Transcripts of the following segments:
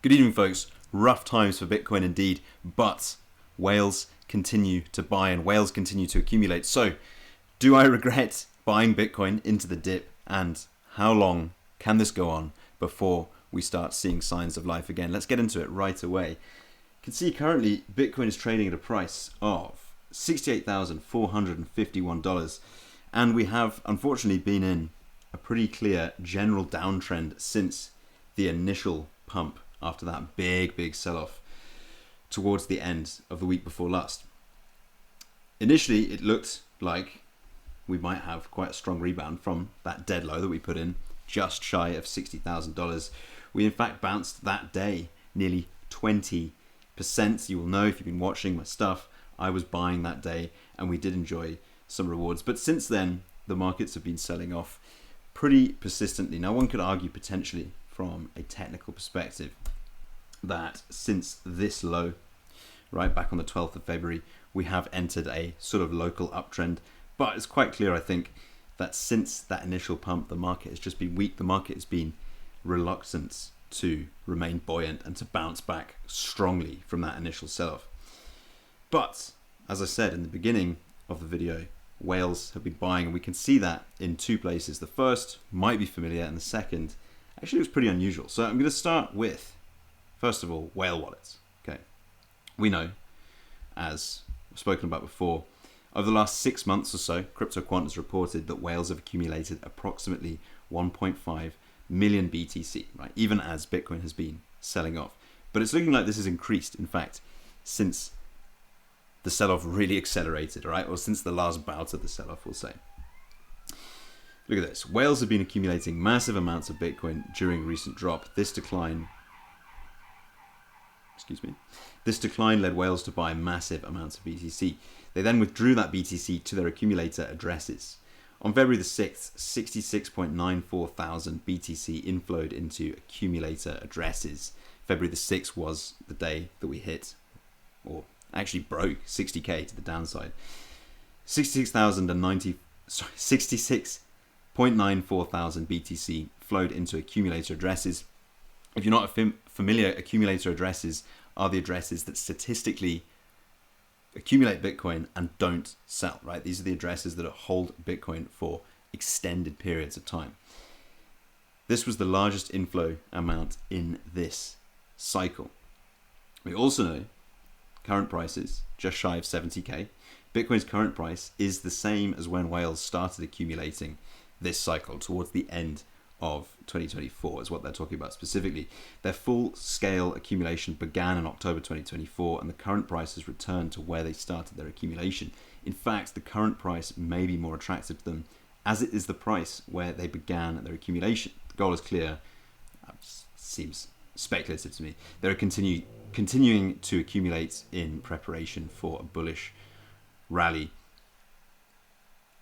Good evening, folks. Rough times for Bitcoin indeed, but whales continue to buy and whales continue to accumulate. So, do I regret buying Bitcoin into the dip, and how long can this go on before we start seeing signs of life again? Let's get into it right away. You can see currently Bitcoin is trading at a price of $68,451, and we have unfortunately been in a pretty clear general downtrend since the initial pump after that big sell-off towards the end of the week before last. Initially, it looked like we might have quite a strong rebound from that dead low that we put in, just shy of $60,000. We in fact bounced that day nearly 20%. You will know if you've been watching my stuff, I was buying that day and we did enjoy some rewards. But since then, the markets have been selling off pretty persistently. Now, one could argue potentially from a technical perspective that since this low, right back on the 12th of February, we have entered a sort of local uptrend. But it's quite clear, I think, that since that initial pump, the market has just been weak. The market has been reluctant to remain buoyant and to bounce back strongly from that initial sell-off. But as I said in the beginning of the video, whales have been buying, and we can see that in two places. The first might be familiar, and the second actually was pretty unusual. So I'm going to start with, first of all, whale wallets. Okay, we know, as I've spoken about before, over the last 6 months or so, CryptoQuant has reported that whales have accumulated approximately 1.5 million BTC, right? Even as Bitcoin has been selling off. But it's looking like this has increased, in fact, since the sell-off really accelerated, right? Or since the last bout of the sell-off, we'll say. Look at this. Whales have been accumulating massive amounts of Bitcoin during a recent drop. This decline led whales to buy massive amounts of BTC. They then withdrew that BTC to their accumulator addresses. On February the 6th, 66.94 thousand BTC inflowed into accumulator addresses. February the 6th was the day that we hit, or actually broke 60k to the downside. 66.94 thousand BTC flowed into accumulator addresses. If you're not familiar, accumulator addresses are the addresses that statistically accumulate Bitcoin and don't sell, right? These are the addresses that hold Bitcoin for extended periods of time. This was the largest inflow amount in this cycle. We also know current prices just shy of 70k. Bitcoin's current price is the same as when whales started accumulating this cycle towards the end of 2024 is what they're talking about specifically. Their full-scale accumulation began in October 2024, and the current price has returned to where they started their accumulation. In fact, the current price may be more attractive to them, as it is the price where they began their accumulation. The goal is clear. Seems speculative to me. They're continuing to accumulate in preparation for a bullish rally.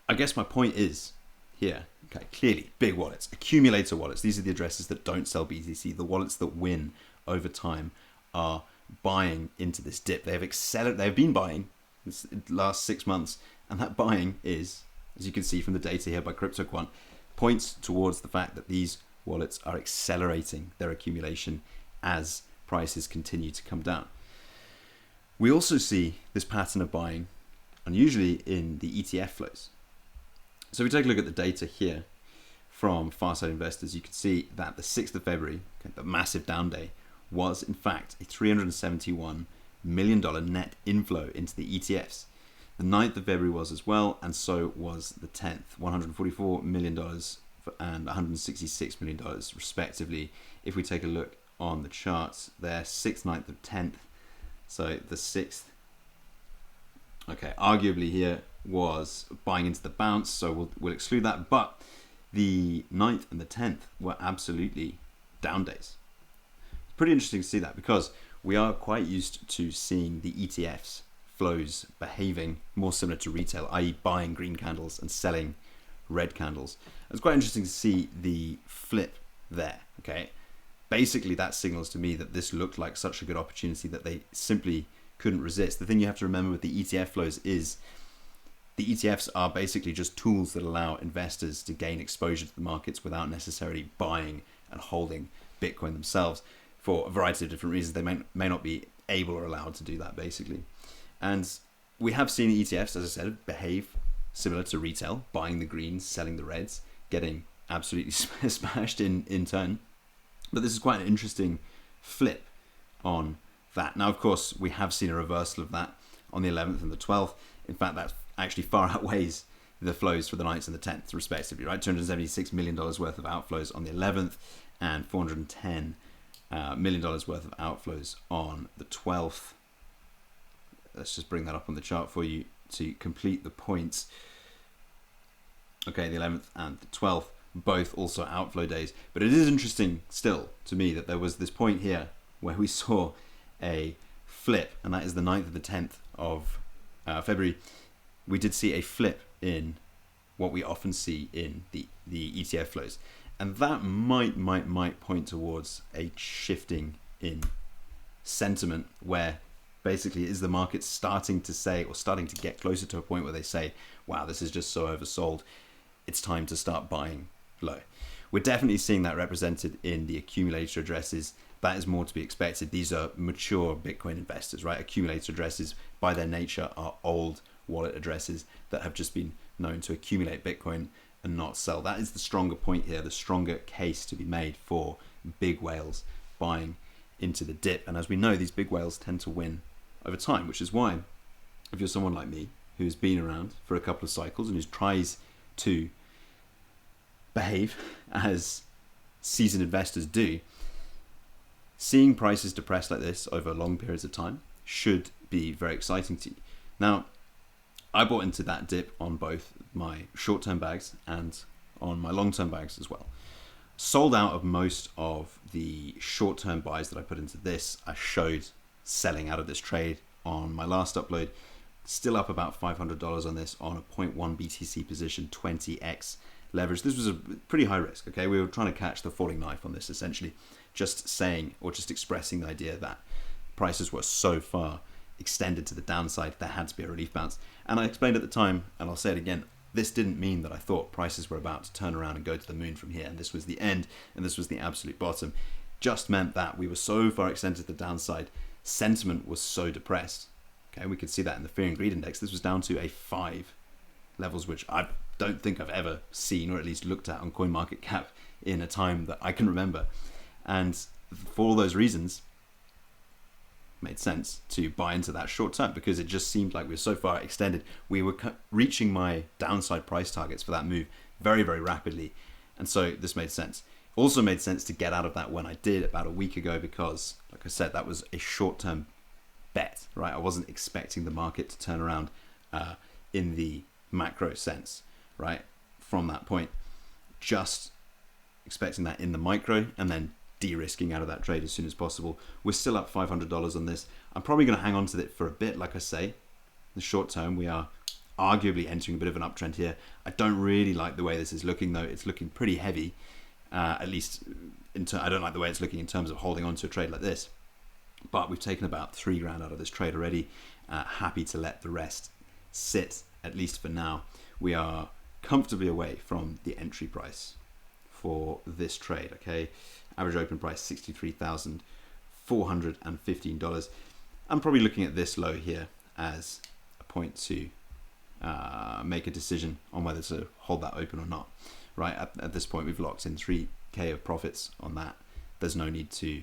I guess my point is here, okay, clearly big wallets, accumulator wallets. These are the addresses that don't sell BTC. The wallets that win over time are buying into this dip. They have They've been buying this last 6 months, and that buying is, as you can see from the data here by CryptoQuant, points towards the fact that these wallets are accelerating their accumulation as prices continue to come down. We also see this pattern of buying unusually in the ETF flows. So if we take a look at the data here from Farside Investors, you can see that the 6th of February, okay, the massive down day, was in fact a $371 million net inflow into the ETFs. The 9th of February was as well, and so was the 10th, $144 million and $166 million respectively. If we take a look on the charts there, 6th, 9th, and 10th. So the 6th, okay, arguably here was buying into the bounce, so we'll exclude that, but the 9th and the 10th were absolutely down days. It's pretty interesting to see that, because we are quite used to seeing the ETFs flows behaving more similar to retail, i.e. buying green candles and selling red candles. It's quite interesting to see the flip there, okay? Basically that signals to me that this looked like such a good opportunity that they simply couldn't resist. The thing you have to remember with the ETF flows is the ETFs are basically just tools that allow investors to gain exposure to the markets without necessarily buying and holding Bitcoin themselves. for a variety of different reasons. They may not be able or allowed to do that, basically. And we have seen ETFs, as I said, behave similar to retail, buying the greens, selling the reds, getting absolutely smashed in turn. But this is quite an interesting flip on that. Now, of course, we have seen a reversal of that on the 11th and the 12th. In fact, that actually far outweighs the flows for the 9th and the 10th, respectively, right? $276 million worth of outflows on the 11th and $410 million worth of outflows on the 12th. Let's just bring that up on the chart for you to complete the points. Okay, the 11th and the 12th, both also outflow days. But it is interesting still to me that there was this point here where we saw a flip, and that is the 9th and the 10th of February. We did see a flip in what we often see in the ETF flows. And that might point towards a shifting in sentiment, where basically is the market starting to say, or starting to get closer to a point where they say, wow, this is just so oversold, it's time to start buying low. We're definitely seeing that represented in the accumulator addresses. That is more to be expected. These are mature Bitcoin investors, right? Accumulator addresses by their nature are old wallet addresses that have just been known to accumulate Bitcoin and not sell. That is the stronger point here, the stronger case to be made for big whales buying into the dip. And as we know, these big whales tend to win over time, which is why if you're someone like me who's been around for a couple of cycles and who tries to behave as seasoned investors do, seeing prices depressed like this over long periods of time should be very exciting to you. Now, I bought into that dip on both my short-term bags and on my long-term bags as well. Sold out of most of the short-term buys that I put into this. I showed selling out of this trade on my last upload. Still up about $500 on this on a 0.1 BTC position, 20x leverage. This was a pretty high risk, okay? We were trying to catch the falling knife on this, essentially. Just saying, or just expressing the idea that prices were so far extended to the downside, there had to be a relief bounce. And I explained at the time, and I'll say it again, this didn't mean that I thought prices were about to turn around and go to the moon from here, and this was the end, and this was the absolute bottom. Just meant that we were so far extended to the downside, sentiment was so depressed. Okay, we could see that in the fear and greed index. This was down to a 5 levels, which I don't think I've ever seen, or at least looked at on CoinMarketCap in a time that I can remember. And for all those reasons, made sense to buy into that short term, because it just seemed like we were so far extended. We were reaching my downside price targets for that move very, very rapidly. And so this made sense. Also made sense to get out of that when I did about a week ago, because like I said, that was a short term bet, right? I wasn't expecting the market to turn around in the macro sense, right? From that point, just expecting that in the micro, and then de-risking out of that trade as soon as possible. We're still up $500 on this. I'm probably going to hang on to it for a bit. Like I say, in the short term, we are arguably entering a bit of an uptrend here. I don't really like the way this is looking, though. It's looking pretty heavy, at least I don't like the way it's looking in terms of holding on to a trade like this. But we've taken about $3,000 out of this trade already. Happy to let the rest sit, at least for now. We are comfortably away from the entry price for this trade, okay? Average open price $63,415. I'm probably looking at this low here as a point to make a decision on whether to hold that open or not, right? At this point, we've locked in 3K of profits on that. There's no need to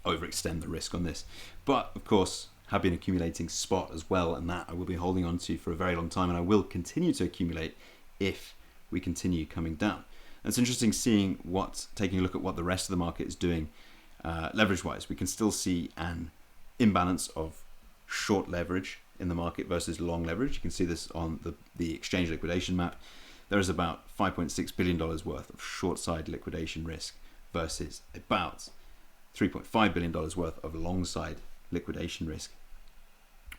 overextend the risk on this. But of course, have been accumulating spot as well, and that I will be holding on to for a very long time, and I will continue to accumulate if we continue coming down. And it's interesting taking a look at what the rest of the market is doing leverage-wise. We can still see an imbalance of short leverage in the market versus long leverage. You can see this on the exchange liquidation map. There is about $5.6 billion worth of short side liquidation risk versus about $3.5 billion worth of long side liquidation risk,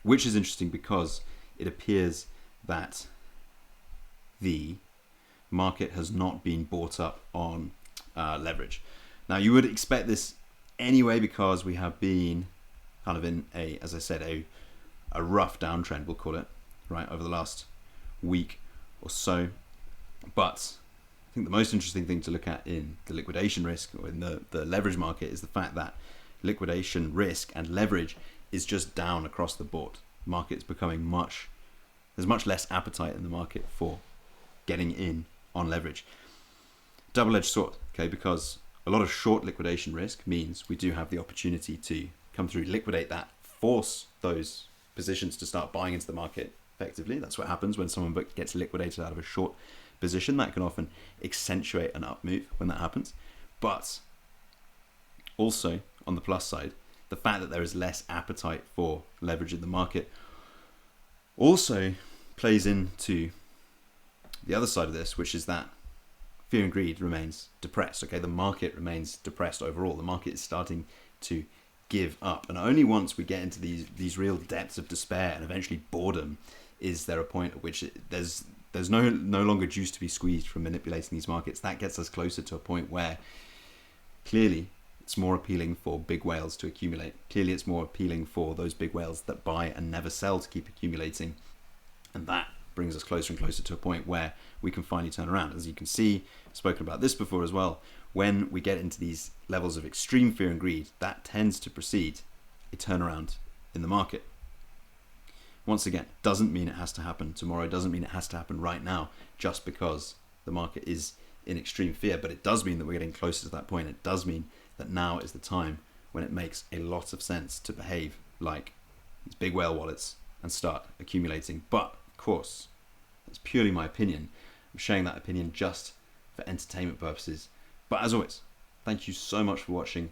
which is interesting because it appears that the market has not been bought up on leverage. Now, you would expect this anyway, because we have been kind of in as I said, a rough downtrend, we'll call it, right, over the last week or so. But think the most interesting thing to look at in the liquidation risk or in the leverage market is the fact that liquidation risk and leverage is just down across the board. The market's becoming there's much less appetite in the market for getting in on leverage. Double-edged sword, okay, because a lot of short liquidation risk means we do have the opportunity to come through, liquidate that, force those positions to start buying into the market effectively. That's what happens when someone gets liquidated out of a short position. That can often accentuate an up move when that happens. But also, on the plus side, the fact that there is less appetite for leverage in the market also plays into the other side of this, which is that fear and greed remains depressed. Okay, the market remains depressed overall. The market is starting to give up, and only once we get into these real depths of despair and eventually boredom is there a point at which there's no longer juice to be squeezed from manipulating these markets. That gets us closer to a point where clearly it's more appealing for big whales to accumulate. Clearly it's more appealing for those big whales that buy and never sell to keep accumulating, and that brings us closer and closer to a point where we can finally turn around. As you can see, I've spoken about this before as well, when we get into these levels of extreme fear and greed, that tends to precede a turnaround in the market. Once again, doesn't mean it has to happen tomorrow, doesn't mean it has to happen right now, just because the market is in extreme fear, but it does mean that we're getting closer to that point. It does mean that now is the time when it makes a lot of sense to behave like these big whale wallets and start accumulating. But of course, that's purely my opinion. I'm sharing that opinion just for entertainment purposes. But as always, thank you so much for watching.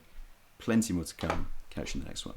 Plenty more to come. Catch you in the next one.